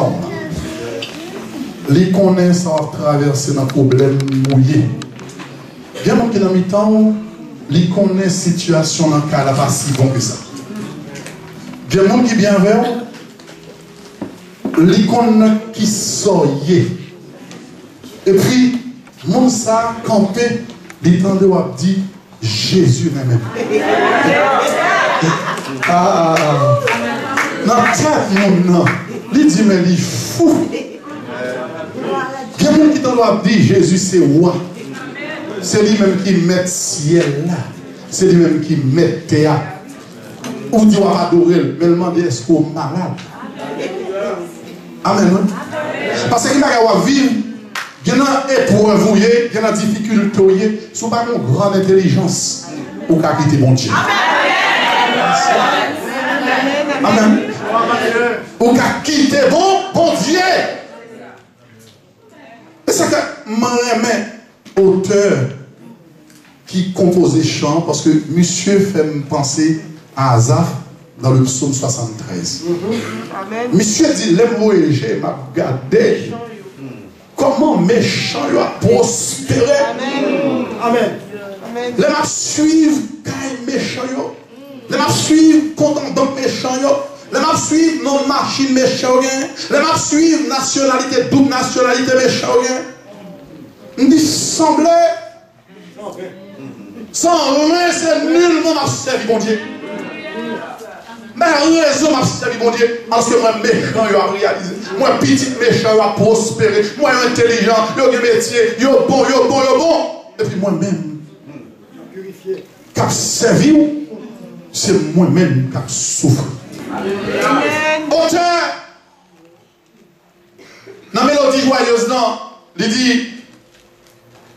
mi-temps, les connaissent ça va traverser dans problème mouillé. Bien mon qui dans mi-temps, les connaissent situation dans le cas là pas si bon que ça. Bien mon qui bien vers, les connaissent qui soyez. Et puis, mon ça campé, les temps de wap dit Jésus même. Ah, non, non, il dit mais il est fou. Quelqu'un qui doit dire Jésus c'est roi. C'est lui-même qui met ciel là. C'est lui-même qui met terre. Ou tu vas adorer, mais demande est-ce qu'on est malade. Amen. Parce qu'il va vivre, il y a une épreuve, il y a une difficulté, si vous n'avez pas une grande intelligence, vous pouvez quitter mon Dieu. Amen. Vous pouvez quitter bon Dieu. Et c'est que moi, auteur qui composait chant, parce que monsieur fait me penser à Asaph dans le psaume 73. Monsieur dit, les j'ai m'a regardé. Comment méchant il a prospéré. Amen. Les m'a suivre quand méchant yo. Les m'a suivre content méchant yo. Les m'a suivre non machine méchant rien. Les m'a suivre nationalité double nationalité méchant rien. On dit semblait sans rien c'est nullement m'a servi bon Dieu. Mais raison m'a servi bon Dieu parce que moi méchant yo a réalisé. Moi petit méchant yo a prospéré. Moi intelligent, yo gen métier, yo bon. Et puis moi-même purifié. Cap servi c'est moi-même qui souffre. Auteur dans la mélodie joyeuse, non, il dit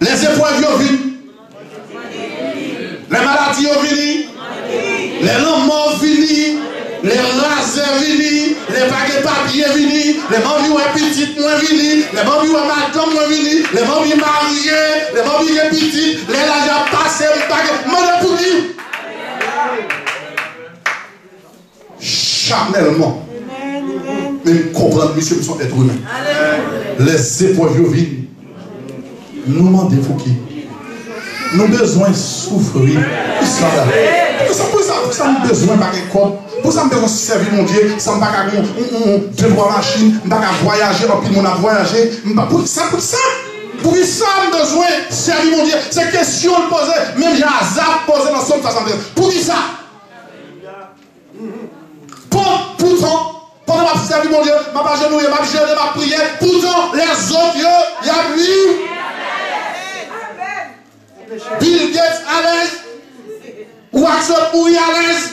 les épreuves viennent, les maladies viennent, les morts viennent, les raseurs viennent, les paquets papier viennent, les membres petites viennent, les membres madame viennent, les membres mariés, les membres petites, les l'argent passé, les paquets, mon époux. Charnellement. Même comprendre, monsieur, nous sommes êtres humains. Les épreuves viennent. Nous demandons pour qui? Nous avons besoin de souffrir. Pour ça, nous avons besoin de quoi? Pour ça, nous avons besoin de servir mon Dieu. Ça ne va pas deux trois machines, nous ne pas voyager, puis nous avons voyagé. Pour ça. Pour ça, nous avons besoin de servir mon Dieu. C'est question de poser. Même j'ai un zap posé dans son 73. Pour qui ça? Pourtant, pendant que je servi mon Dieu, je vais genouiller, je vais jeûner, je vais prier. Pourtant, les autres, il y a lui. Bill Gates à l'aise. WhatsApp pour y à l'aise.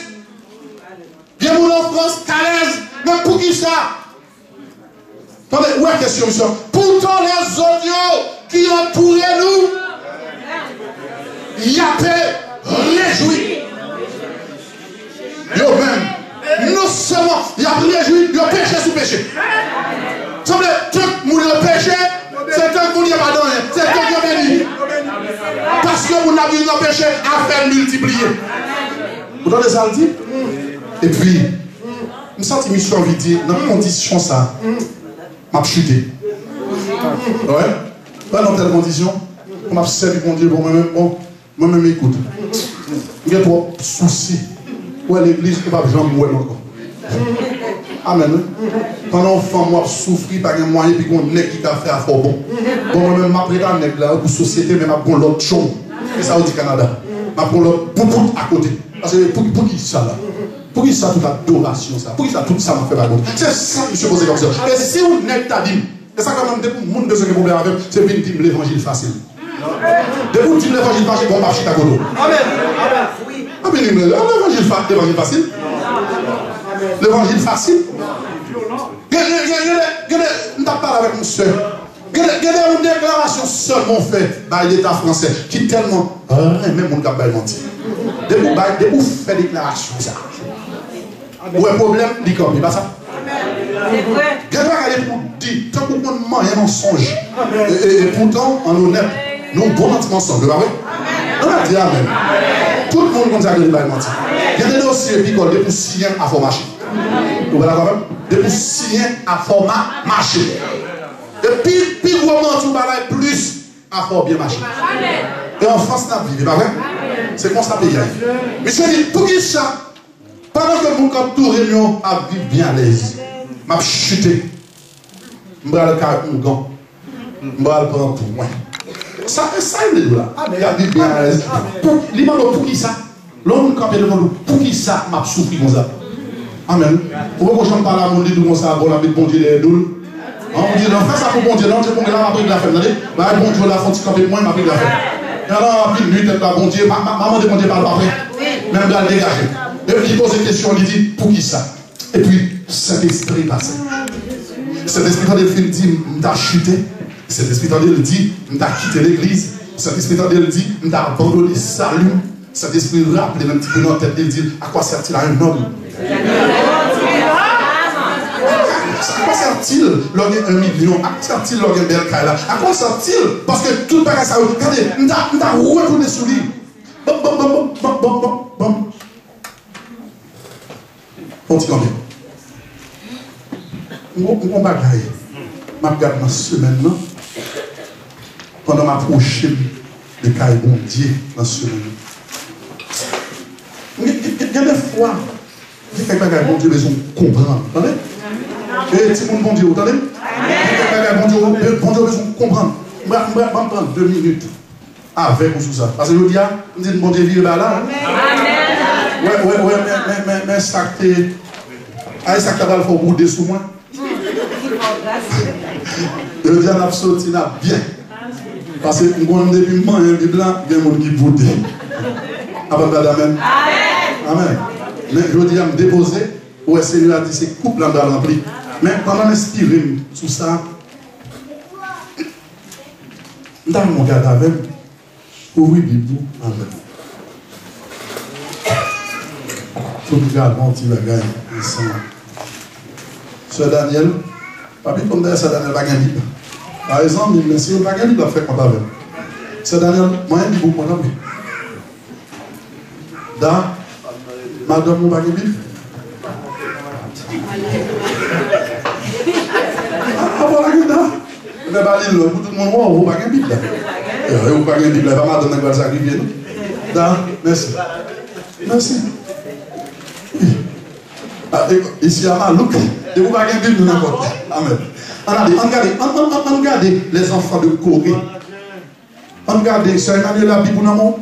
Bien mon en France à l'aise. Mais pour qui ça? Attendez, où est la question, monsieur? Pourtant, les autres qui ont entouré nous, il y a réjoui. Yo même. Non seulement, il y a réjoui, il y a péché sous péché. Semble, tout le monde a péché, c'est tout le monde qui n'a pas donné, c'est tout le monde qui a béni. Parce que vous n'avez pas péché à faire multiplier. Vous entendez ça le dit? Et puis, une sorte de mission envie de dire, dans les conditions ça, m'a chuté. Ouais? Pas dans telle condition, on m'a servi mon Dieu pour moi-même, moi-même écoute. Il y a trop de soucis. Ouais, l'église, ne peut pas jamais mourir encore. Amen. Pendant que moi souffrir par un moyen, puis qu'on est qui a fait à fort bon. Bon, moi-même, je prends un nègre là, pour société, mais je prends l'autre chose. Et ça, on dit Canada. Je prends l'autre pour à côté. Parce que pour qui ça là? Pour qui ça toute adoration ça? Pour qui ça tout ça m'a fait la bonne? C'est ça, monsieur, posé comme ça. Et si on n'est pas dit, et ça, quand même, depuis le monde de ce problème avec, c'est une dire l'évangile facile. Depuis que tu dis l'évangile facile, on marche à côté. Amen. L'évangile facile. L'évangile facile. Je ne parle avec mon soeur. Il y a une déclaration seulement faite par l'État français qui est tellement même mon cap menti. De où fait déclaration ça. Ou un problème, dit comme, pas ça. Quelqu'un qui a pour dire, tant qu'on ment un mensonge. Et pourtant, en honnête, nous bon mensonge, pas vrai? On a dit amen. Tout le monde comme ça qui a menti. Il y a des dossiers qui collent pour 6 ans à fort marché. Vous voyez quand même? De vous signer à format marché. Et puis, vraiment, tout le plus à fort bien marché. Et en France, n'a pas vrai? C'est comme ça pays. Mais je dis, pour qui ça? Pendant que vous, comme tout réunion, à vivre bien à l'aise, m'a chuté. Je vais le carré pour gant. Je vais le prendre pour moi. Ça, il est là. Il a dit bien à l'aise. Il m'a dit pour qui ça? L'homme campé devant nous, pour qui ça m'a souffert comme ça? Amen. Pourquoi je ne parle pas à mon dit comme ça, bon, la vie de bon Dieu, les doules? On dit, non, fais ça pour bon Dieu, non, je vais là, après la fête. Bon Dieu, la fonte, campé moi, il m'a pris la fête. Et alors, après une nuit, tête là, bon Dieu, maman de bon Dieu parle pas après. Même là, dégager. Et puis, il pose une question, il dit, pour qui ça? Et puis, cet esprit passe. Cet esprit, quand il dit, m't'a chuté. Cet esprit, quand il dit, m't'a quitté l'église. Cet esprit, quand il dit, m't'a abandonné le salut. Cet esprit rappelle un petit peu dans la tête, il dit, à quoi sert-il à un homme? À quoi sert-il lorsqu'il y a 1 million? À quoi sert-il lorsqu'il y a un bel cas? À quoi sert-il? Parce que tout le bagage, ça, regardez, m't'a retourné sur lui. Bom, bom, bom, bom, bom, bom, bom. On dit combien? On bagaille. Je regarde dans ce semaine, pendant ma prochaine de caille bon Dieu dans ce semaine. Il y a des fois, il y a quelqu'un qui a bon Dieu besoin de comprendre. Attendez? Et si mon bon Dieu, attendez? Il y a quelqu'un qui a bon Dieu besoin de comprendre. Je vais prendre 2 minutes avec ou sous ça. Parce que je dis, on dit bon Dieu, il est là. Ouais, mais ça que ça va le faire bouder sous moi. Je dis, on a sorti bien. Parce que nous depuis moi, il y a des blancs, il y a des gens qui boutent. Amen. Amen. Mais je dis à me déposer, où le Seigneur a dit, c'est couple là dans rempli. Mais pendant l'inspirer tout ça, dans mon gars avec, oui, Bibou, amen. Tout le gars, mon petit bagage, ensemble. Sœur Daniel, papi, comme d'ailleurs, Sœur Daniel va gagner. Par exemple, mais si on va gagner, il va faire comme avec. Sœur Daniel, moi, je dis beaucoup, mon ami. Da, madame, vous avez vu? Ah, voilà, da. Mais pas dire, pour tout le monde, vous n'avez pas de Bible. Vous n'avez pas de Bible, pas madame, vous avez sacrifié. Da, merci. Merci. Ici, à Malouk, et vous n'avez pas de Bible, n'importe. Amen. Regardez les enfants de Corée. Regardez, c'est Emmanuel la Bible, non?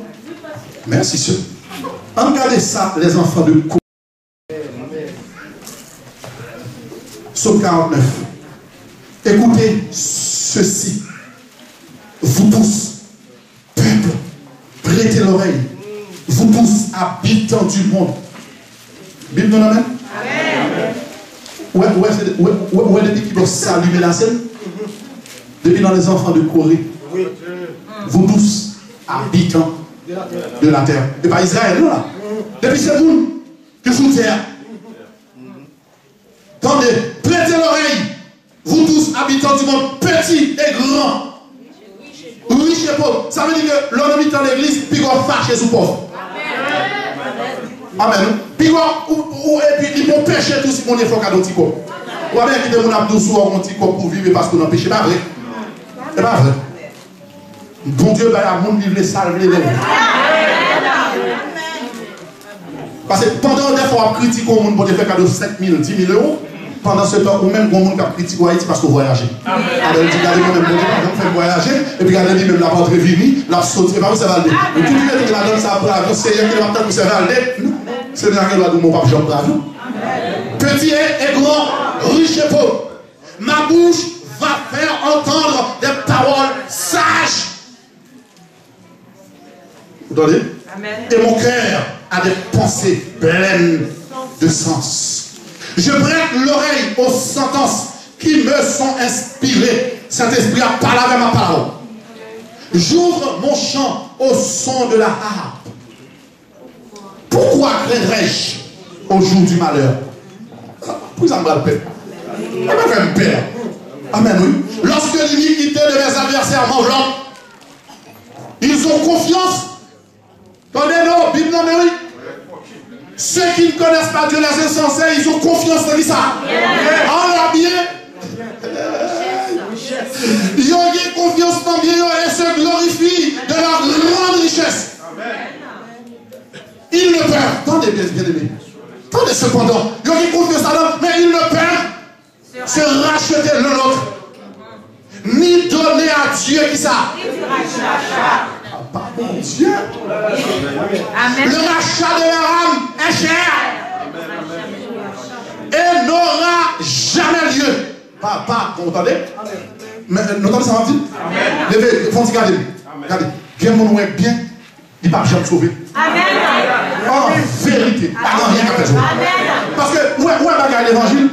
Merci, sœur. Regardez ça, les enfants de Corée. Psaume 49. Écoutez ceci. Vous tous, peuple, prêtez l'oreille. Vous tous, habitants du monde. Bible nous l'amène? Où est depuis qui doit s'allumer la scène? Depuis dans les enfants de Corée. Vous tous, habitants de la terre. Et pas Israël, non là. Depuis ce monde que sous terre. Attendez, prêtez l'oreille. Vous tous, habitants du monde, petits et grands. Riches et pauvres. Ça veut dire que l'homme habite dans l'église, puis on fâche sous pauvre. Amen. Puis et puis ils vont pécher tout si mon effort cadeau tico. Ou bien quitter mon abdou sur mon tico pour vivre parce qu'on a péché. Pas vrai. C'est pas vrai. Bon Dieu, il y a monde vivre les salves. Parce que pendant des fois, on critique au monde pour faire cadeau 5 000, 10 000 euros. Pendant ce temps, ou même au monde qui critique Haïti parce qu'on voyage. Alors, il dit, regardez quand même, on fait voyager, et puis regardez même la porte réunie, la sauter, pas où ça va aller. Mais tout le monde qui la donne ça pour la c'est qui va attendre pour ça va aller. C'est bien que mon papa Jean bravo. Petit et grand, riche et pauvre. Ma bouche va faire entendre des paroles sages. Vous entendez? Et mon cœur a des pensées pleines de sens. Je prête l'oreille aux sentences qui me sont inspirées. Saint-Esprit a parlé avec ma parole. J'ouvre mon chant au son de la harpe. Pourquoi craindrais-je au jour du malheur? Pourquoi ça me va le père? Ça me fait un père. Amen, oui. Lorsque l'iniquité de mes adversaires m'enveloppe, ils ont confiance. Attendez, non, Bible, non, mais oui. Ceux qui ne connaissent pas Dieu, les insensés, ils ont confiance dans ça. En leur bien. Ils ont confiance dans bien et se glorifient de leur grande richesse. Ils le perdent. Attendez, bien aimé. Attendez cependant. Ils ont confiance en l'homme, mais ils le perdent. Se racheter l'un l'autre. Ni donner à Dieu qui ça. Pardon, Dieu. Amen. Le rachat de leur âme est cher. Et n'aura jamais lieu. Papa, vous entendez? Mais nous entendez ça va dire? Levez, faut regarder. Regardez. Bien mon oué bien, il ne va jamais sauver. Amen. En vérité, pas rien à faire. Parce que, où est bagaille l'évangile?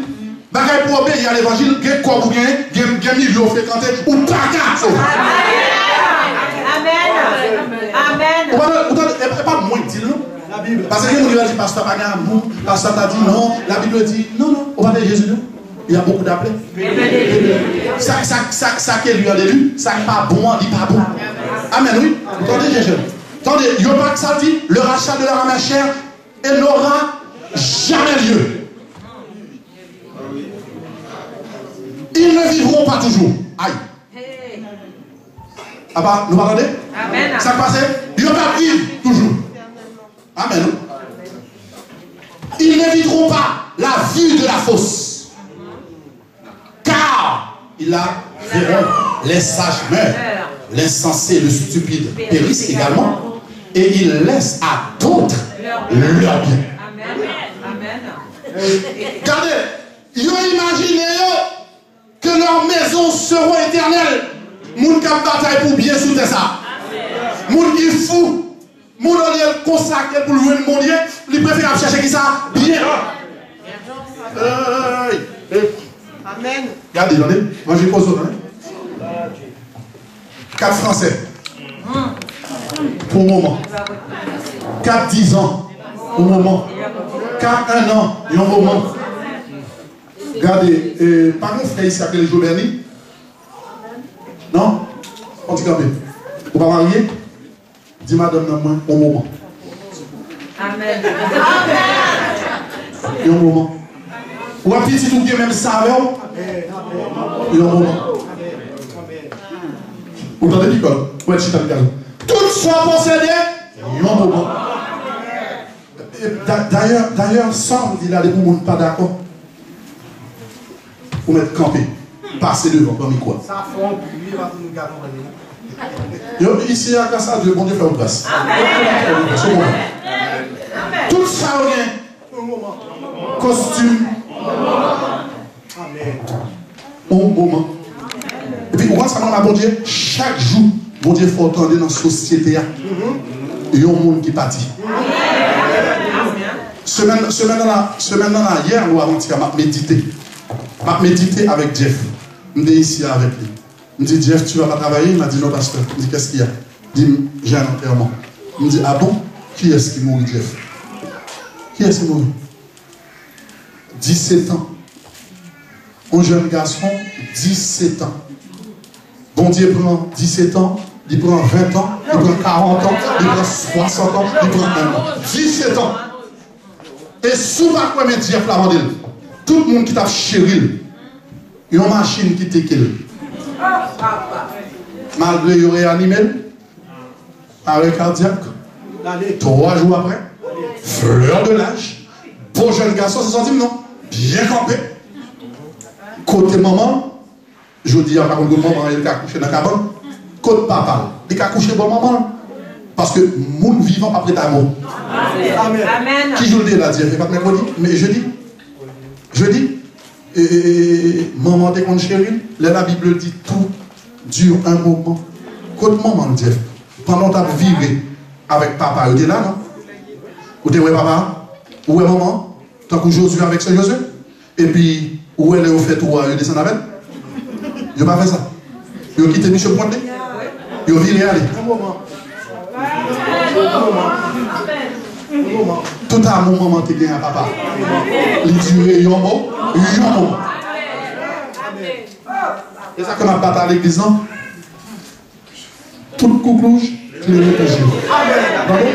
Bagaille pour obéir à l'évangile, il y a quoi vous gagnez, il y a millions fréquentés, ou pas qu'à sauver. Amen. Amen. Pas moins dire non. Parce que les gens disent, pasteur, pas d'amour, pasteur t'a dit non, la Bible dit non, on va dire Jésus. Il y a beaucoup d'appelés. Ça qui lui a élu, ça n'est pas bon, il n'est pas bon. Amen, oui. Attendez, Jésus. Attendez, il n'y a pas que ça dit, le rachat de leur âme chère, et n'aura jamais lieu. Ils ne vivront pas toujours. Aïe. Ah bah, nous parlons? Amen. Ça passe? Ils ne vont pas vivre toujours. Amen. Ils n'éviteront pas la vue de la fosse. Car ils la verront. Les sages meurent. L'insensé, le stupide périssent également. Et ils laissent à d'autres leur bien. Amen. Regardez, ils ont imaginé que leurs maisons seront éternelles. Moun qui a bataille pour bien soutenir ça. Moun qui est fou. Moun qui est consacré pour louer le monde. Il préfère chercher qui ça bien. Amen. Regardez, regardez. Moi j'ai posé. 4 Français. Pour le moment. 4 10 ans. Pour le moment. 4 1 an. Et un moment. Regardez, par mon frère ici, appelé Joberni. Non? On dit quand même. Vous ne pas marier? Dis madame, non, au moment. Amen. Et au moment. Ou un petit tout qui même ça, et au moment. Vous entendez l'école? Ou être chita le calme. Tout soit possédé, et au moment. D'ailleurs, sans dire là, les gens ne sont pas d'accord. Pour mettre campé. Passer devant, comme quoi. Ça fait un bruit, va nous garder. Ici, à Kassa, Dieu, bon Dieu, fait une place. Tout ça, rien. Costume. Amen. Au moment. Et puis, on va savoir, bon Dieu, chaque jour, bon Dieu, il faut entendre dans la société. Il y a un monde qui partit. Semaine dans hier, ou avant-hier, m'a médité. M'a médité avec Jeff. Je suis ici avec lui. Je me dis, Jeff, tu ne vas pas travailler? Il m'a dit, non, pasteur. Je me dis, qu'est-ce qu'il y a? Il dit, j'ai un enterrement. Il me dit, ah bon? Qui est-ce qui mourit, Jeff? Qui est-ce qui mourit? 17 ans. Un jeune garçon, 17 ans. Bon Dieu prend 17 ans, il prend 20 ans, il prend 40 ans, il prend 60 ans, il prend 1 an. 17 ans. Et souvent, quand même, Jeff l'a vendu. Tout le monde qui t'a chéri, il y a une machine qui t'a kill. Malgré qu'il réanimé, arrêt cardiaque, 3 jours après, fleur de l'âge, beau jeune garçon, c'est senti, non? Bien campé. Côté maman, je dis à ma maman, il a couché dans la cabane. Côté papa, il a couché pour maman. Parce que mon vivant pas prêt à mort. Amen. Qui je le dis là, Dieu, pas mercredi, mais jeudi. Jeudi, maman t'es con chérie, la Bible dit tout dure un moment. Côté maman, Dieu, pendant que tu as vécu avec papa, tu es là, non? Ou tu es où papa? Où est maman? Tant que Josué avec ce Josué? Et puis, où elle est au fait où elle descend avec? Je n'ai pas fait ça. Je quitté Michel Pointé. Je viré aller. Tout à mon moment, tu es à papa. Il dure un moment. Et ça que ma bataille à l'église, non? Tout le couclouche, tu le mets toujours. Amen.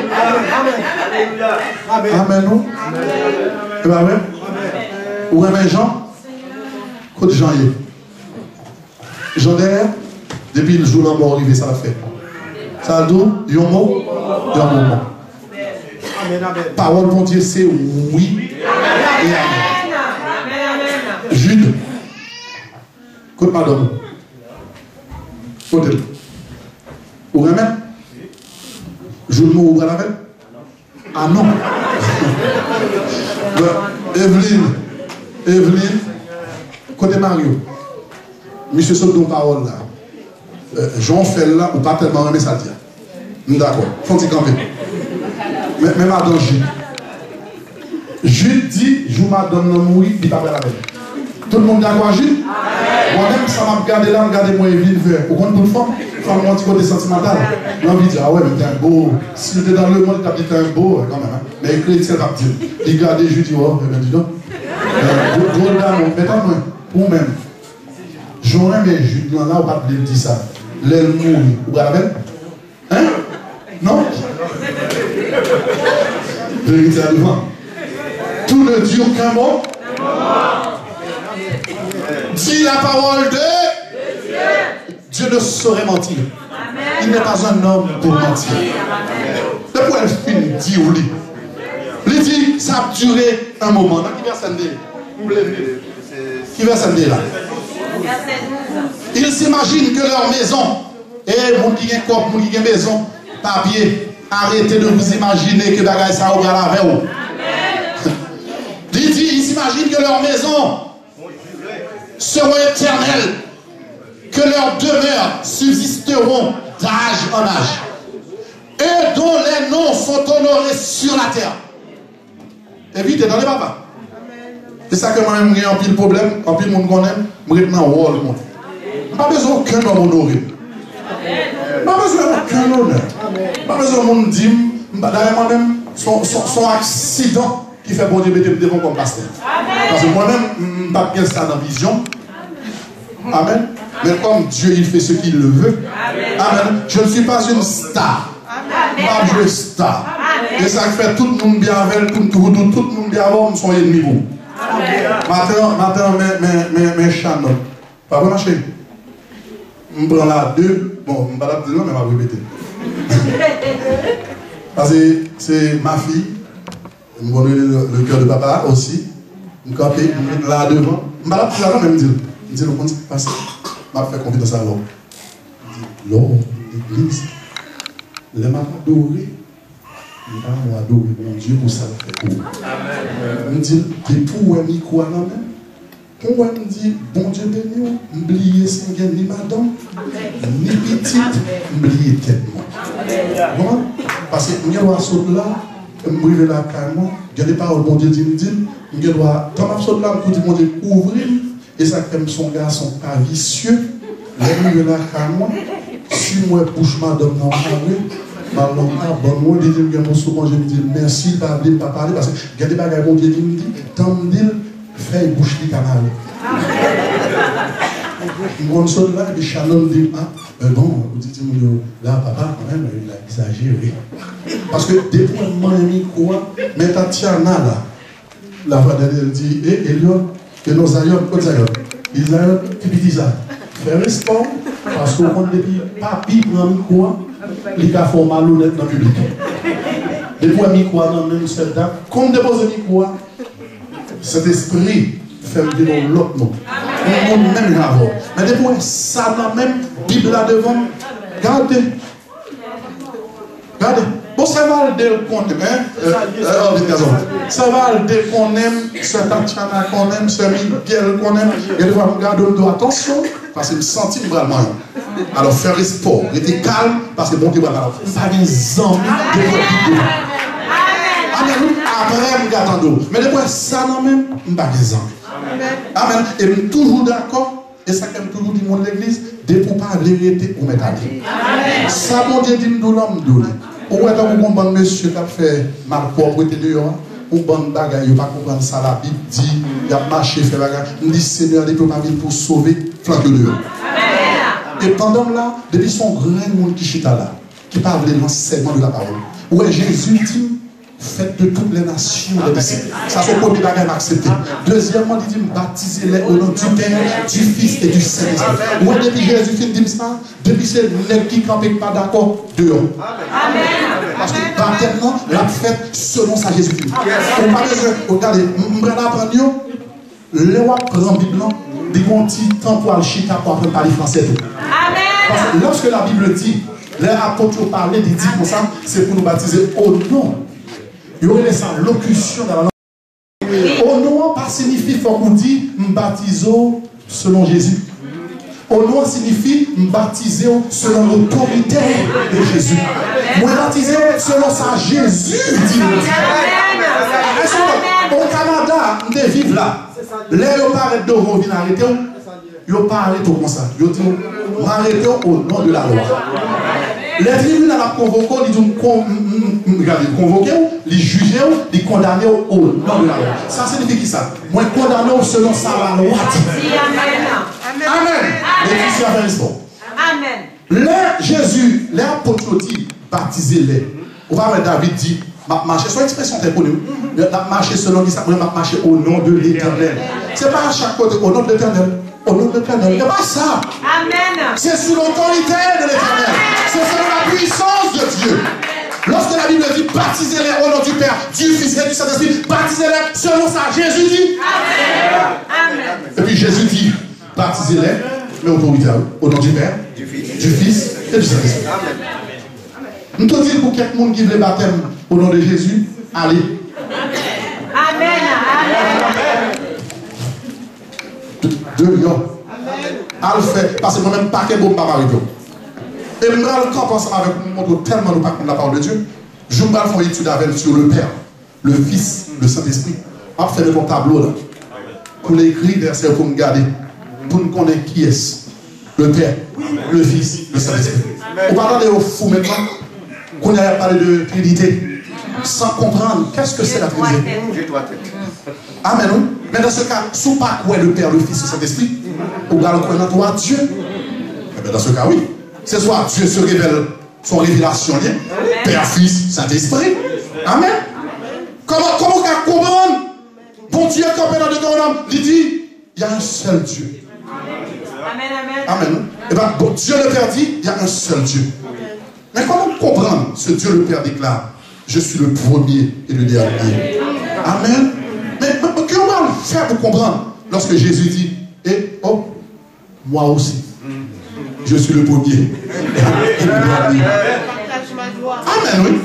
Amen. Non? Et bien, ouais. Ou aimez Jean? Côté Jean y est. Jean derrière, depuis le jour où la mort arrivé, ça l'a fait. Ça a dit, il y a un mot, il y a un moment. Parole pour Dieu, c'est oui et amen. Jude. Côte madame. Côté. Ou remet. Jude mot ou la même? Ah non. Evelyne. Côté Mario. Monsieur saute dans parole là. Jean fait là, ou pas tellement remet ça dire. D'accord. Faut-il camper. Mais madame Jude. Jude dit, je m'adonne le mourir, il t'a fait la peine. Tout le monde d'accord Jude? Moi-même, ça m'a regardé là, regardez-moi Evelyne vert. Au compte pour le femme, un petit côté sentimental. L'envie de dire, ah ouais, mais t'es un beau. Si tu es dans le monde, tu as dit t'es un beau, quand même. Hein. Mais il chrétien va dire. Il regarde Jude, il dit, oh, dis donc. Drôle d'amour, mais tant moins, ou même. J'aurais aimé Jude, là, on va pas dire ça. L'aile mourir, vous voyez la peine? Hein? Non? Vérité à devant. Tout ne dure qu'un mot. Dis la parole de Dieu ne saurait mentir. Il n'est pas un homme pour mentir. Depuis elle finit, dit ou lit. Il dit, ça a duré un moment. Qui verset Qui verset là? Ils s'imaginent que leur maison, et mon qui est corps, mon qui est maison, papier, arrêtez de vous imaginer que bagaille ça au la veille. Il dit, ils s'imaginent que leur maison seront éternelles, que leurs demeures subsisteront d'âge en âge, et dont les noms sont honorés sur la terre. Et puis, t'es dans les papas. C'est ça que moi-même, j'ai un pile problème, un pile monde qu'on aime, je suis dans le rôle. Je n'ai pas besoin qu'un homme honoré. Je n'ai pas besoin qu'un honneur. Je n'ai pas besoin de monde dire, d'ailleurs, moi-même, son accident qui fait bon Dieu mettre devant comme pasteur. Parce que moi-même, je ne pas bien ça dans la vision. Amen. Mais comme Dieu, il fait ce qu'il le veut. Amen. Je ne suis pas une star. Pas jouer star. Et ça fait tout le monde bien avec, tout le monde bien avant, nous sommes ennemis pour. Matin, mes channels. Pas bon marcher. Je prends là deux. Bon, je ne vais pas la dire, mais je vais répéter. Parce que c'est ma fille. Je connais le cœur de papa aussi. Je suis là devant. Je ne vais pas la dire, mais je me dis, le monde s'est passé. Je vais faire confiance à l'homme. Je dis, l'homme, l'église, les m'a adoré. Les m'a adoré, mon Dieu, pour ça le fait. Je me dis, et pour moi, quoi non même? Pour moi, je me dis, bon Dieu béni, m'oublier si je ni madame, ni petite, m'oublier tellement. Bon, parce que je dois sauter là, je me brûle là carrément, je n'ai pas bon Dieu dit, je dois, quand je saute là, je dis, mon Dieu, ouvrir, et ça fait son garçon pas vicieux, je me là carrément, si moi, bouche madame dans ma rue, bon, moi, je dis, souvent, je me dis, merci, pas parler, parce que il y a des bagages, mon Dieu me dit, tant me dit, fais bouche du canal. Mon son là, et Shannon dit, ah, bon, vous dites, là, papa, quand même, il a exagéré. Parce que des fois, moi, j'ai mis quoi, mais Tatiana, là, la voix d'elle dit, et Eliot, et nos aïeux, quoi aïeux, Isaïe, et puis Isaïe, fais respect, parce qu'on compte depuis, papi, prend quoi, il a fait malhonnête dans le public. Des fois, mis quoi dans le même soldat, comme dépose mi-quoi, cet esprit fait dire l'autre nom. On ne même pas. Mais des fois, ça dans même Bible là devant. Regardez. Regardez. Bon, ça va le dire qu'on aime. Ça va le dire qu'on aime, ce Tatiana qu'on aime, ce Miguel qu'on aime. Et des fois, regardez, on doit attention, parce que je me sens vraiment. Alors, faire sport, rester calme, parce que bon Dieu va là. Ça vient zombies de votre Bible. Après, je m'attends. Mais des fois, ça non même, je ne pas Amen. Et je suis toujours d'accord. Et ça, comme toujours dit mon l'église, de pour pas vérité pour mettre à dire. Ça, mon Dieu dit, nous l'homme donné. Ou est-ce que vous comprenez monsieur qui a fait ma propreté dehors? Ou bon bagaille, pas comprendre ça, la Bible dit, il a marché, fait bagaille. Je dis, Seigneur, il peut pas venir pour sauver, flanque dehors. Et pendant là, depuis son grand monde qui chita là, qui parle de l'enseignement de la parole. Ouais, Jésus dit, faites de toutes les nations des disciples. Ça, c'est le premier bagage accepté. Deuxièmement, il dit baptisez-les au nom du Père, du Fils et du Saint-Esprit. Ou depuis Jésus qui dit ça, depuis c'est les qui campent pas d'accord, dehors. Amen. Parce que baptême, la fête selon sa Jésus-Christ. On parle de, regardez, on va apprendre, le roi prend la Bible, il y a un petit temps pour aller chica pour apprendre à parler français. Amen. Parce que lorsque la Bible dit, les apôtres parlaient, ils disent comme ça, c'est pour nous baptiser au nom. Il y aurait laissé locution dans la langue. Au nom, pas signifie, il faut qu'on dise, baptiser selon Jésus. Au nom signifie baptiser selon l'autorité de Jésus. Moi baptiser selon sa Jésus. Au Canada, on vivre là. Là, on parle de revenir arrêter. On parle tout comme ça. On dit, on arrête au nom de la loi. Les tribunaux la convoqué, ils convoqué, ils jugé, ils condamné au nom de la loi. Ça signifie qui ça? Moi condamné selon sa loi. Amen. Amen. Amen. Là, Jésus, les apôtres dit, baptisez-les. On va voir David dit, marcher, soit expression très connue, marcher selon lui, ça peut marcher au nom de l'Éternel. Ce n'est pas à chaque côté, au nom de l'Éternel. Au nom de l'Éternel. Il n'y a pas ça. Amen. C'est sous l'autorité de l'Éternel. C'est selon la puissance de Dieu. Lorsque la Bible dit baptisez-les au nom du Père, du Fils et du Saint-Esprit, baptisez-les selon ça. Jésus dit Amen. Amen. Et puis Jésus dit baptisez-les, mais autorité au nom du Père, du Fils et du Saint-Esprit. Nous te disons pour quelqu'un qui veut le baptême au nom de Jésus, allez. Amen. Amen. De Lyon. À le faire, parce que moi-même, pas que bon, pas avec vous. Et je vais le camp ensemble avec mon tellement de pas la parole de Dieu. Je vais faire une étude avec sur le Père, le Fils, le Saint-Esprit. On va faire mon tableau là. Pour l'écrire, verset pour me garder. Pour nous connaître qui est le Père, le Fils, le Saint-Esprit. On va parler au fou maintenant. Qu'on a parlé de Trinité. Sans comprendre qu'est-ce que c'est la Trinité. Amen. Mais dans ce cas, si vous pas quoi le Père, le Fils et le Saint-Esprit, vous allez connaître toi Dieu. Mais dans ce cas, oui. C'est soit Dieu se révèle, son révélation, Père, Fils, Saint-Esprit. Amen. Comment comprendre? Bon Dieu, quand on est dans Deutéronome, il dit, il y a un seul Dieu. Amen. Amen. Et bien, bon, Dieu le Père dit, il y a un seul Dieu. Mais comment comprendre ce Dieu le Père déclare, je suis le premier et le dernier. Amen. Mais comment on va faire pour comprendre lorsque Jésus dit, eh, oh, moi aussi, je suis le premier et le dernier. Amen, oui.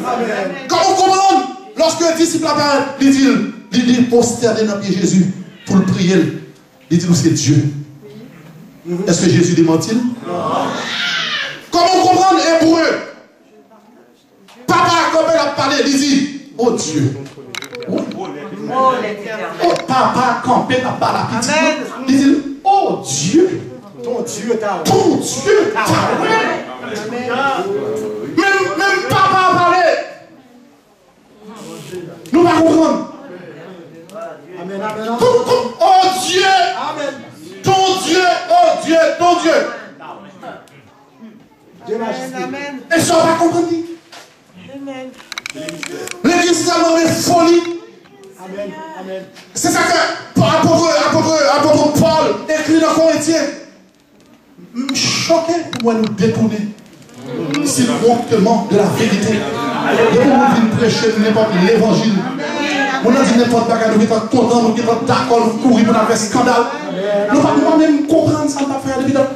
Comment comprendre lorsque le disciple apparaît, il dit, prosternez dans pied Jésus pour le prier. Il dit, c'est Dieu. Est-ce que Jésus dément-il? Comment comprendre hébreu? Papa, quand il a parlé, il dit, oh Dieu. Oh papa, quand il a parlé, il dit, oh Dieu. Ton Dieu t'a Même papa a parlé. Nous allons comprendre. Amen. Oh Dieu. Amen. Ton Dieu, oh Dieu, ton Dieu. Amen. Et ça va comprendre. Amen. L'église est folie. Amen. Amen. C'est ça que apôtre Paul écrit dans Corinthiens. Choqué pour nous détourner si promptement de la vérité. Et pour nous prêcher n'importe l'évangile. On a dit n'importe quoi, nous sommes contents, nous sommes d'accord, nous courir pour faire scandale. Nous ne pouvons pas même comprendre ça, pas faire évident.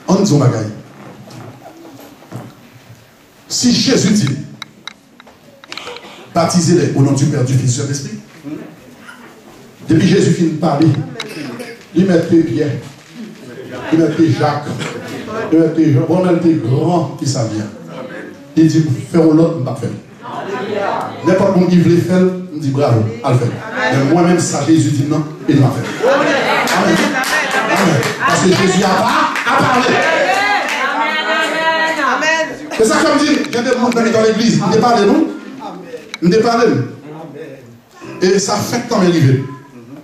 On dit bagaille. Si Jésus dit, baptisez-les au nom du Père, du Fils et de l'Esprit. Depuis Jésus finit de parler, il mettait Pierre, il mettait Jacques, il mettait Jean, on était grand qui ça vient. Il dit, faire l'autre, on va faire. N'importe qui veut faire, on dit bravo, à le faire. Mais moi-même, ça, Jésus dit non, il va faire. Amen. Amen. Parce que Jésus a parlé. C'est ça comme dit, il y a des monde dans l'église, il ne parle de nous. Il ne parle de nous. Et ça fait quand même arriver.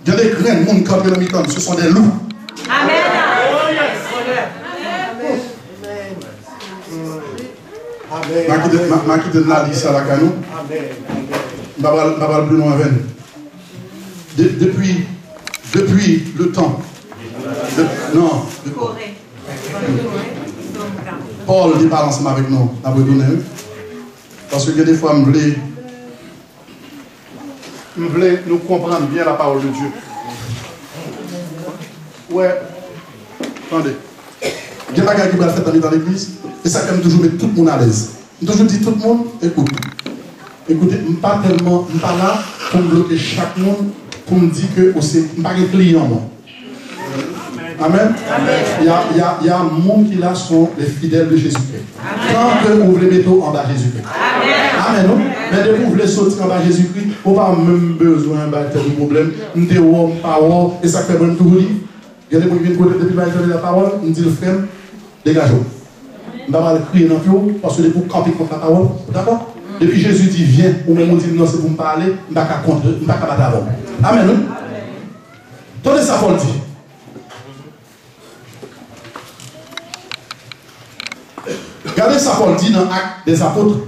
Il y a des graines, monde quand ce sont des loups. Amen. Ma quitté la liste à la canon. Je vais plus loin avec nous. Depuis le temps. Non. Paul dit pas ensemble avec nous. Parce que des fois, je voulais nous comprendre bien la parole de Dieu. Ouais. Attendez. Il y a des gens qui vont faire dans l'église. Et ça, quand même, toujours mettre tout le monde à l'aise. Je toujours dis tout le monde, écoute. Écoutez, je ne suis pas là pour bloquer chaque monde, pour me dire que je ne suis pas un client. Moi. Amen. Il y a un monde qui là sont les fidèles de Jésus-Christ. Tant que vous voulez mettre en bas Jésus-Christ. Amen. Non? Mais dès que vous voulez sortir en bas Jésus-Christ, vous n'avez pas même besoin de problème. Vous n'avez pas parole. Et ça fait bon tout vous dire. Il y a des gens qui viennent depuis la parole, ils disent le frère, dégagez-vous. On va crier dans le pied parce que c'est pour camper contre la parole. D'accord? Depuis Jésus dit viens, ou même on dit non, c'est pour me parler, je ne vais pas contre, je ne vais pas battre avant. Amen. Non? Tenez ça, Paul dit. Regardez ça, Paul dit dans l'acte des apôtres.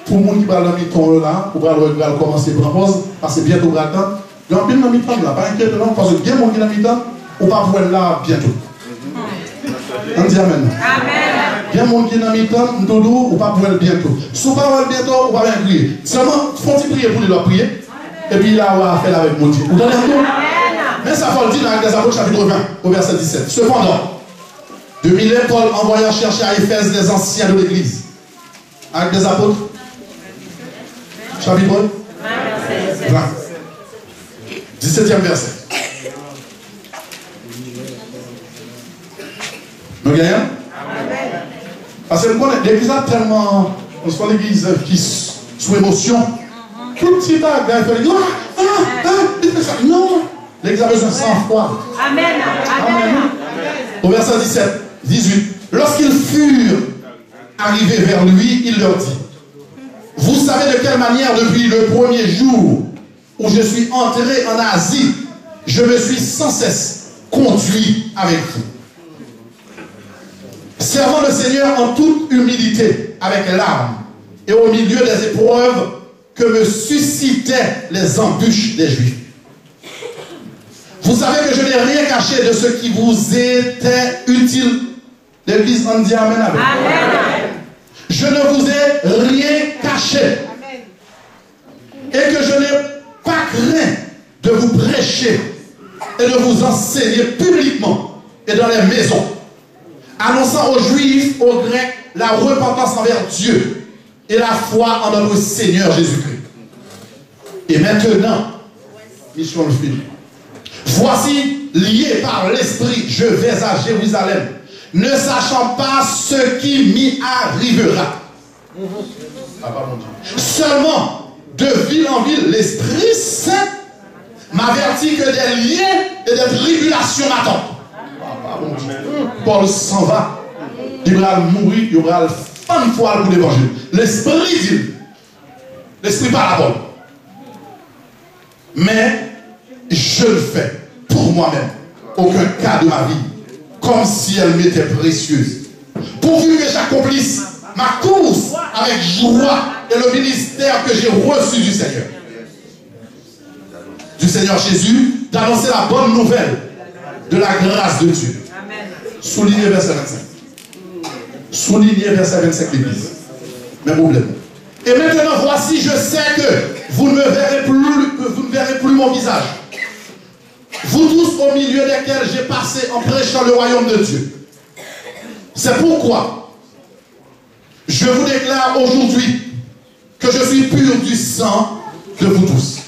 Pour les gens qui parlent dans le mi-temps là, pour commencer pour la pause, parce que bientôt le temps. Il y a un peu dans le mi-temps là, pas inquiète, non, parce que il y a des gens qui sont dans le mi-temps, on va pouvoir là bientôt. On dit amen. Il y a des gens qui sont dans le mi-temps, on va pouvoir bientôt. Si on va pouvoir bientôt, on va bien prier. Seulement, faut-il prier pour les leur prier, et puis là, on va faire avec mon Dieu. Vous entendez tout? Mais ça, Paul dit dans l'acte des apôtres, chapitre 20, au verset 17. Cependant, de Milet, Paul envoya chercher à Éphèse des anciens de l'église. Actes des apôtres. Chapitre 20. 17e verset. Nous gagnons? Parce que l'église a tellement. On se voit l'église qui sous émotion. Tout petit gars, il fait non. L'église a besoin de 100 fois. Amen. Au verset 18. Lorsqu'ils furent arrivés vers lui, il leur dit: vous savez de quelle manière, depuis le premier jour où je suis entré en Asie, je me suis sans cesse conduit avec vous, servant le Seigneur en toute humilité, avec larmes, et au milieu des épreuves que me suscitaient les embûches des Juifs. Vous savez que je n'ai rien caché de ce qui vous était utile. L'église en dit amen avec. Amen. Je ne vous ai rien caché. Amen. Et que je n'ai pas craint de vous prêcher et de vous enseigner publiquement et dans les maisons, annonçant aux Juifs, aux Grecs, la repentance envers Dieu et la foi en notre Seigneur Jésus-Christ. Et maintenant, mission le film. Voici, lié par l'Esprit, je vais à Jérusalem, ne sachant pas ce qui m'y arrivera. Seulement, de ville en ville, l'Esprit Saint m'avertit que des liens et des tribulations m'attendent. Paul s'en va. Il va mourir, il va faire une fois pour l'évangile. L'Esprit dit. L'Esprit parle à Paul. Mais je le fais pour moi-même. Aucun cas de ma vie. Comme si elle m'était précieuse. Pourvu que j'accomplisse ma course avec joie et le ministère que j'ai reçu du Seigneur. Du Seigneur Jésus, d'annoncer la bonne nouvelle de la grâce de Dieu. Soulignez verset 25. Soulignez verset 25 l'Église. Même problème. Et maintenant, voici, je sais que vous ne verrez plus mon visage. Vous tous au milieu desquels j'ai passé en prêchant le royaume de Dieu. C'est pourquoi je vous déclare aujourd'hui que je suis pur du sang de vous tous.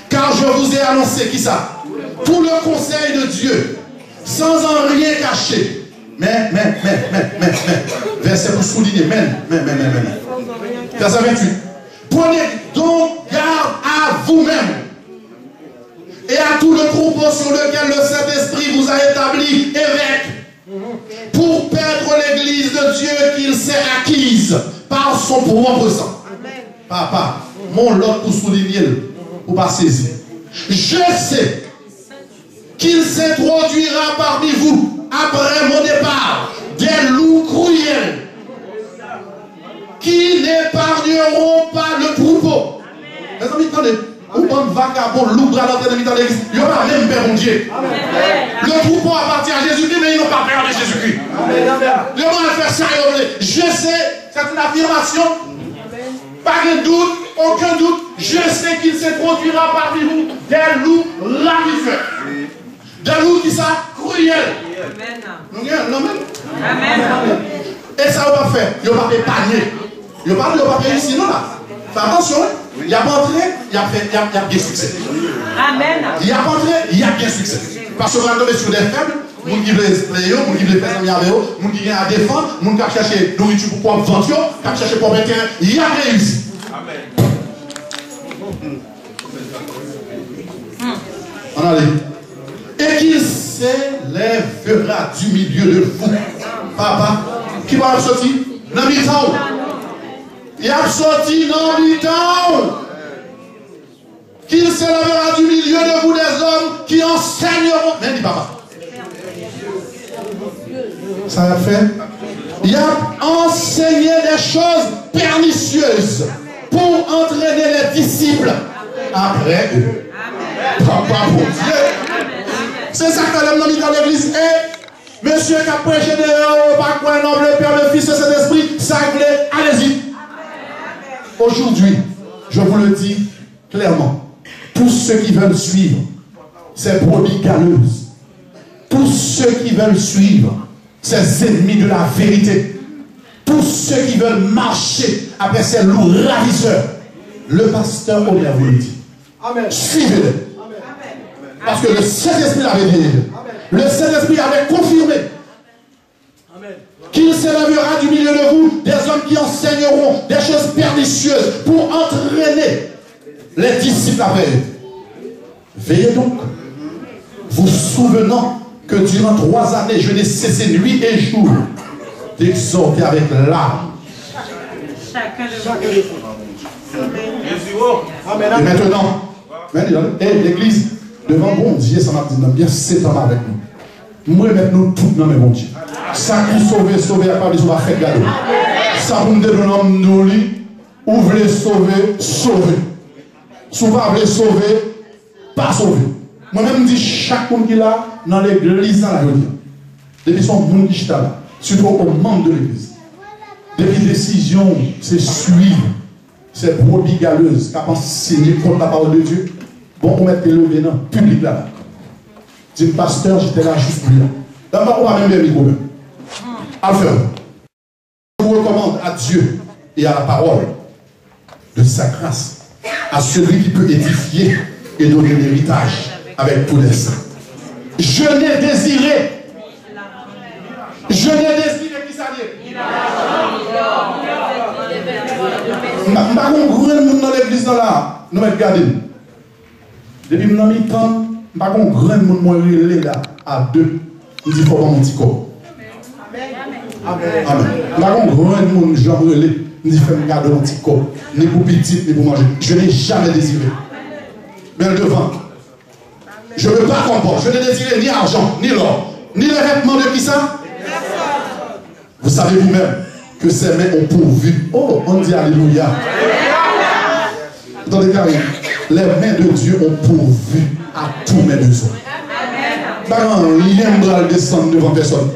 Car je vous ai annoncé, qui ça? Tout le conseil de Dieu, sans en rien cacher. Mais, verset pour souligner, verset 28. Prenez donc garde à vous-même et à tout le troupeau sur lequel le Saint-Esprit vous a établi évêque, pour perdre l'église de Dieu qu'il s'est acquise par son propre sang. Papa, mon lot pour souligner, pour pas saisir. Je sais qu'il s'introduira parmi vous, après mon départ, des loups cruels qui n'épargneront pas le troupeau. Mes amis, attendez. Ou un vagabond l'ouvre à l'entrée de l'église, il n'y a pas même peur, mon Dieu. Le troupeau appartient à Jésus-Christ, mais ils n'ont pas peur de Jésus-Christ. Ils vont faire ça, je sais, c'est une affirmation. Pas de doute, aucun doute. Je sais qu'il se produira parmi vous des loups ravisseurs. Des loups qui sont cruels. Amen. Et ça, on va faire. Il ne va pas épargner. Il ne va pas réussir, non là. Fais attention. Il y a pas entré, il y a bien succès. Amen. Il y a pas entré, il y a bien succès. Parce qu'on va tomber sur des faibles, gens qui veulent player, gens qui veulent faire des amis, gens qui viennent à défendre, gens qui ont cherché nourriture pour pouvoir vendre, qui ont cherché pour mettre il y a réussi. Amen. On allait. Et qu'il s'élèvera du milieu de vous. Papa, qui va sortir? Dans le temps. Il a sorti dans le temps. Qu'il s'élèvera du milieu de vous des hommes qui enseigneront. Mais dis papa. Ça a fait. Il a enseigné des choses pernicieuses pour entraîner les disciples après eux. Papa, mon Dieu. C'est ça que l'homme dans l'église est. Monsieur qui a prêché de pas quoi, non, le Père, le Fils et Saint-Esprit, ça voulait, allez-y. Aujourd'hui, je vous le dis clairement, tous ceux qui veulent suivre ces brebis galeuses, tous ceux qui veulent suivre ces ennemis de la vérité, tous ceux qui veulent marcher après ces loups ravisseurs, le pasteur Omer vous le dit. Suivez-les. Parce que le Saint-Esprit l'avait dit. Le Saint-Esprit avait confirmé qu'il s'élèvera du milieu de vous des hommes qui enseigneront des choses pernicieuses pour entraîner les disciples après. Veillez donc, vous souvenant que durant 3 années, je n'ai cessé nuit et jour d'exhorter avec larmes. Et maintenant, l'église, devant bon Dieu, ça m'a dit, bien 7 ans avec nous. Moi, maintenant, tout dans mes bon Dieu. Ça qui sauver, à part des va faire gado. Ça pour me donner nous, ou voulez sauver, sauver. Si vous voulez sauver, pas sauver. Moi-même, je dis chaque monde qui est là, dans l'église, dans la religion. Depuis son monde qui est là, surtout au membre de l'église. Depuis décision, c'est suivre. C'est brebis galeuse qui a enseigné contre la parole de Dieu. Bon, on met le levé dans le public là. Dis pasteur, j'étais là juste pour lui. D'abord, on va même le micro. Enfin, je vous recommande à Dieu et à la parole de sa grâce, à celui qui peut édifier et donner l'héritage avec tous les saints. Je n'ai désiré qui ça dit. Je ne sais pas dans l'église là, nous mettons gardés. Depuis que je suis temps, je ne sais pas grand monde là à 2. Je dis qu'il faut pas mon petit corps. Amen. Amen. Je ne sais pas grand monde genre relais. Je dis qu'il faut me garder mon petit corps. Ni pour petit, ni pour manger. Je n'ai jamais désiré. Mais devant. Je ne veux pas comprendre. Je n'ai désiré ni argent, ni l'or, ni les vêtements de qui ça? Vous savez vous-même que ces mains ont pourvu. Oh, on dit alléluia. Dans les carrés, les mains de Dieu ont pourvu à tous mes besoins. Il y a un bras descendre devant personne.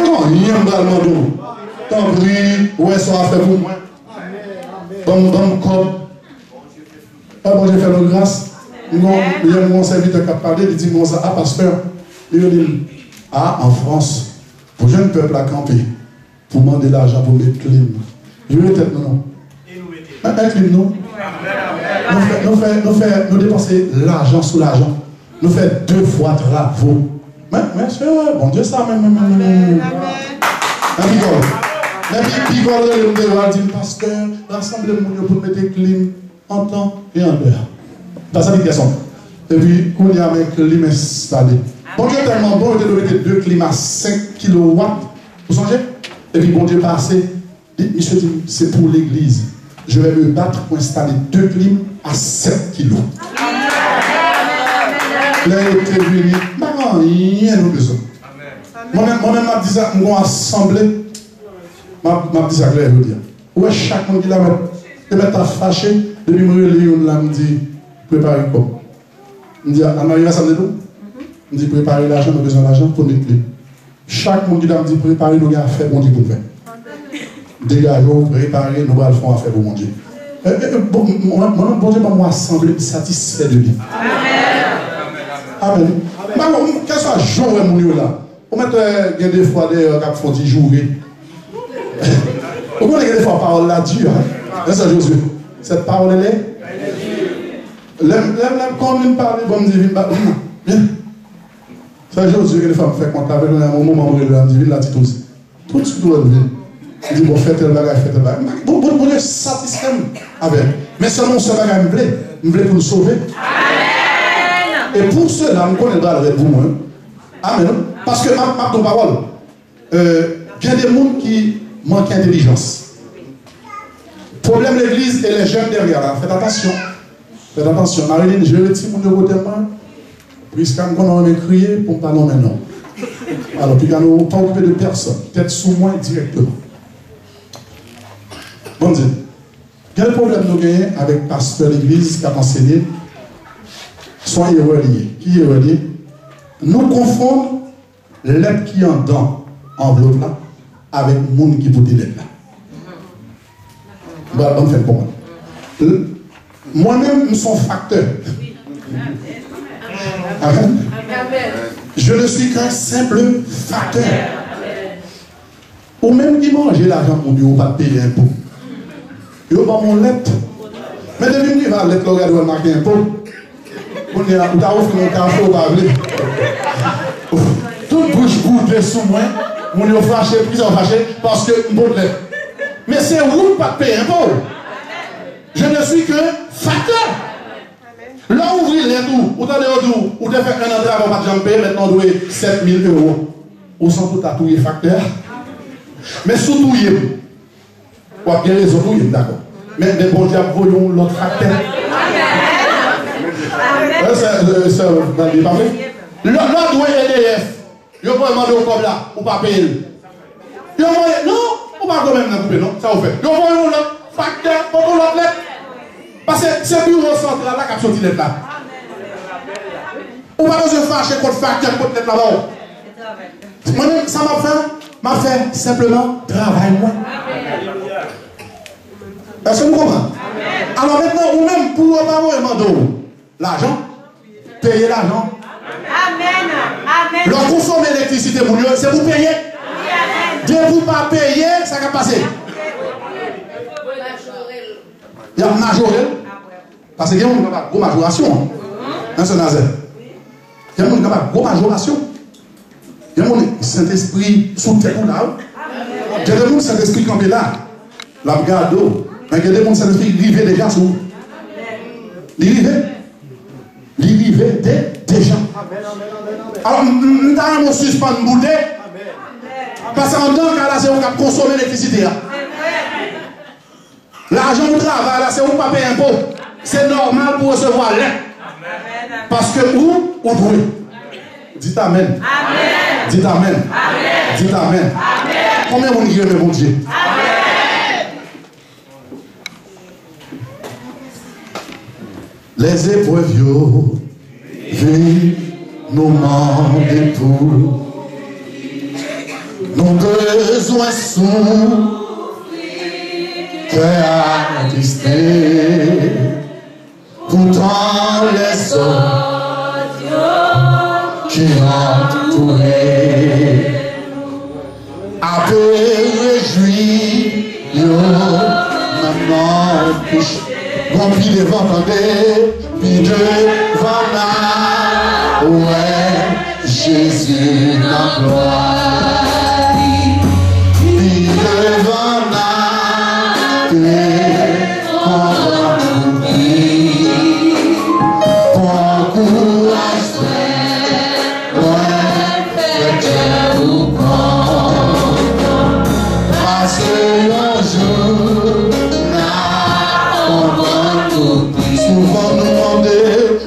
Non, il y a un bras demander. Tant pis, ouais, ça va faire pour moi. Bon, comme. Ah bon, j'ai fait nos grâces. Non, il y a mon serviteur qui a parlé, il dit, mon ça, ah, pasteur, il dit, ah, en France, pour jeune peuple à camper, pour demander l'argent pour mettre clim. Je vais peut-être non. Un clim, non? Nous dépenser l'argent sous l'argent. Nous faisons 2 fois travaux. Mais bon Dieu, ça même. Mais picole, il dit, pasteur, rassemblez-moi pour mettre clim en temps et en heure. Dans sa question. Et puis, on y a un clim installé. Bon Dieu tellement bon, il a mettre 2 clim à 5 kW. Vous songez? Et puis, bon Dieu passé, monsieur dit, c'est pour l'église. Je vais me battre pour installer 2 clims à 7 kg. Là, il était venu, maman, il y a nous besoin. Moi-même, je dis ça, je vais assembler. Je dis ça, je veux dire. Ouais, chaque monde qui la met, te met à fâcher, depuis que je là, me dit, préparez quoi. Me dit, Anne-Marie, ça me dit tout. Me dit, préparez l'argent, nous avons besoin d'argent pour nous clés. Chaque monde qui me dit, préparez nos gars à faire, mon Dieu, pour nous faire. Dégageons, préparez, nous allons faire à faire pour mon Dieu. Mon Dieu, moi, semble satisfait de lui. Amen. Amen. Quel soit le jour où nous là, on met des fois des font 10 jours. Vous connaissez des fois la parole là, Dieu. C'est Josué. Cette parole elle est. L'aime comme une parole, bon divine. Bien. C'est Josué que les femmes font contact avec un moment où elle dit, la petite aussi. Tout de suite, il dit, bon, faites le bagage, faites le bagage. Bon, Dieu satisfait avec. Mais seulement ce bagage me plaît pour nous sauver. Et pour cela, je connais avec vous. Amen. Parce que ma parole, il y a des gens qui manquent d'intelligence. Problème de l'église et les jeunes derrière. Faites attention. Faites attention. Marilyn, je retire mon côté main. Puisqu'on a crié pour ne pas nommer non. Alors, puis nous ne pas occuper de personne. Peut-être sous moi directement. Bon Dieu. Quel problème nous gagnons avec le pasteur de l'église qui a enseigné? Soit reliés. Qui est relié? Nous confondons l'être qui est en dedans, enveloppe là, avec le monde qui peut l'être là. Voilà, on fait pour moi. Moi-même, je suis un facteur. Amen. Je ne suis qu'un simple facteur. Ou même qui mange l'argent pour Dieu, on va payer un peu. Il n'y a pas mon lettre. Mais depuis que va l'être, on va marquer un peu. On a offert mon café au bablé. Toute bouche boudée sous moi, on est fâché, plus en fâché, parce que bon lettre. Mais c'est vous pas payer un peu. Je ne suis que facteur. Là, ouvrir les tout, ou dans les autres, ou de faire un endroit avant pas de payer, maintenant, on doit 7 000 €. Ou sans tout à tout les facteurs. Mais surtout, il y a bien les autres, d'accord. Mais bon Dieu, voyons l'autre facteur. L'autre doit EDF. Il faut demander au comme là, ou pas payer. Non, ou pas quand même couper, non? Ça vous fait. Il faut l'autre facteur, pour l'autre lettre. Parce que c'est bureau central là qui a sorti lettre là. Ou pas besoin de fâcher contre facteur, contre lettre là-bas. Moi-même, ça m'a fait simplement travail moi. Est-ce que vous comprenez? Alors maintenant, ou même pour pas demander l'argent, payer l'argent. Amen. Amen. Leur consommer l'électricité pour lui, c'est pour payer. Dès que vous ne pas payer, ça va passer. Il y a majorel. Parce qu'il y a une grosse majoration. Dans ce Nazaire. Il y a une grosse majoration. Il y a un Saint-Esprit sous terre là. Il y a des Saint-Esprit campé là. La garde. Mais il y a des Saint-Esprit rivé déjà sous. Rivé déjà. Alors, nous avons un suspens de boudet. Parce qu'en tant qu'à là, c'est on qui consomme l'électricité. L'argent au travail, là, c'est où pas payer impôt. C'est normal pour recevoir l'aide. Parce que où doit. Dites Amen. Amen. Dites Amen. Amen. Dites Amen. Amen. Combien vous direz, mon Dieu? Amen. Les épreuves viennent nous demander pour. Nos besoins sont cœur attristé. Pourtant les autres qui entouré à peu réjouis, maintenant couche, rempli de vent puis devant là, ouais, Jésus la gloire, puis devant là,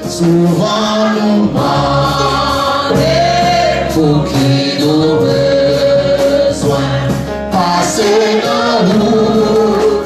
souvent nous demander pour qui nous besoin passer dans nous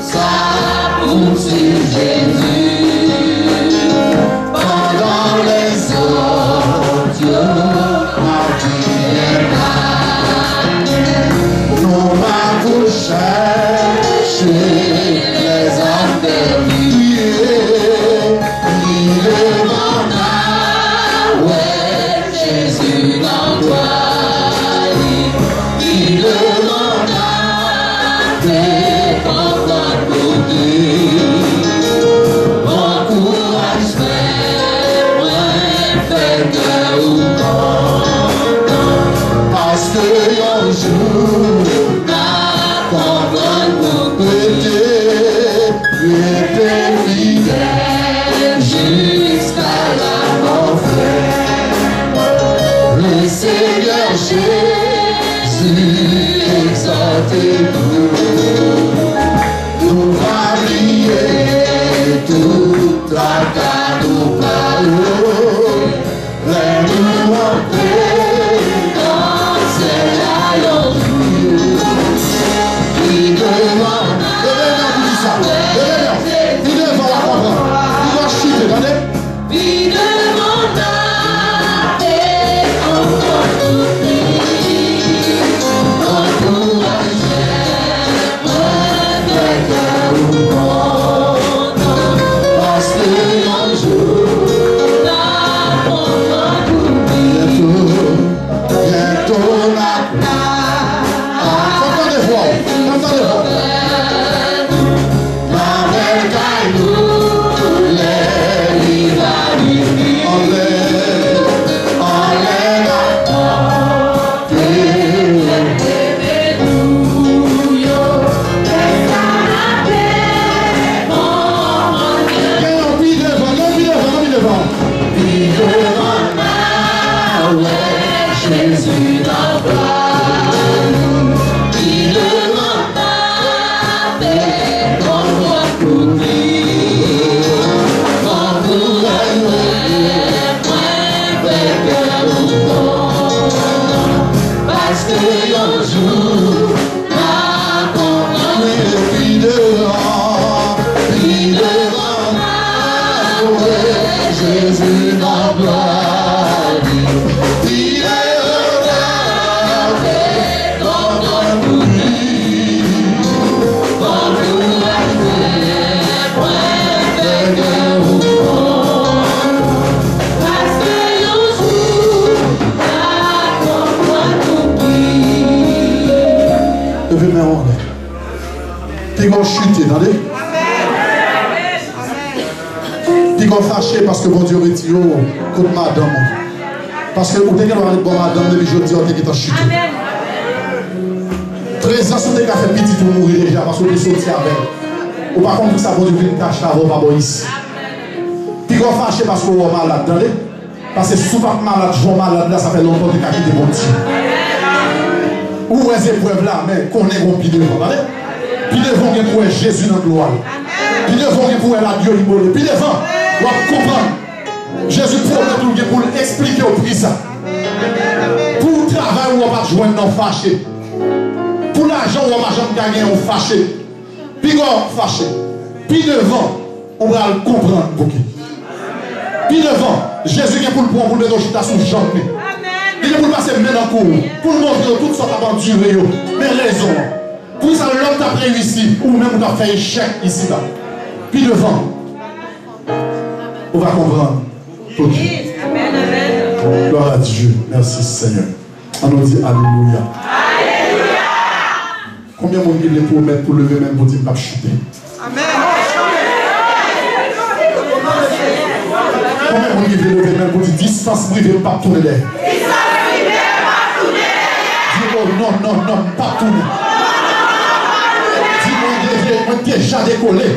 exaltez-vous. Nous va briller toute la terre nous parle. Les nous entrer dans ces rayons. Qui devant, qui devant la comprendre. Qui va chuter, regardez. Qui devant ta et encore tout prix. Encouragez, avec un monde. Parce que un jour, la comprendre tout bientôt la entendez voix, entendez voix. Jésus n'a pas, il ne m'a pas fait envoi pour lui. Quand vous allez, parce que un jour, la condamnée puis devant, ouais, Jésus n'a pas dit, il est puis qu'on chute, attendez. Puis qu'on fâché parce que bon Dieu retire contre madame. Parce que vous avez dit bon madame, depuis je dis on est en chute. 13 ans, on a fait petit pour mourir déjà parce qu'on est sorti avec. Ou par contre, ça bon Dieu vient cacher avant pas bon ici. Puis qu'on fâché parce qu'on est malade, attendez. Parce que souvent malade, je malade là, ça fait longtemps que tu as quitté mon Dieu. Où est épreuve là, mais qu'on est bon pied devant, attendez. Puis devant, il pour Jésus dans la gloire. Puis devant, il pour la Dieu immolé. Puis devant, on va comprendre. Jésus promet tout pour expliquer au prix ça. Pour le travail, on va joindre non fâché. Pour l'argent, on va jamais gagner, on fâché. Puis on fâché. Puis devant, on va le comprendre. Puis devant, Jésus est pour le prendre pour le mettre sous jambe. Il est pour le passer main en cours. Pour le montrer toutes sortes d'aventures. Mais raison. Pour ça, l'homme t'a réussi, ou même t'a fait échec ici-bas. Puis devant, on va comprendre. Okay. Amen. Gloire à Dieu. Merci Seigneur. On nous dit Alléluia. Alléluia. Combien de monde il est pour mettre pour lever même pour dire pas chuter? Amen. Combien de monde il veut lever même pour dire distance privée pas tourner l'air? Distance privée pas tourner l'air. Non, pas tourner. On déjà décollé.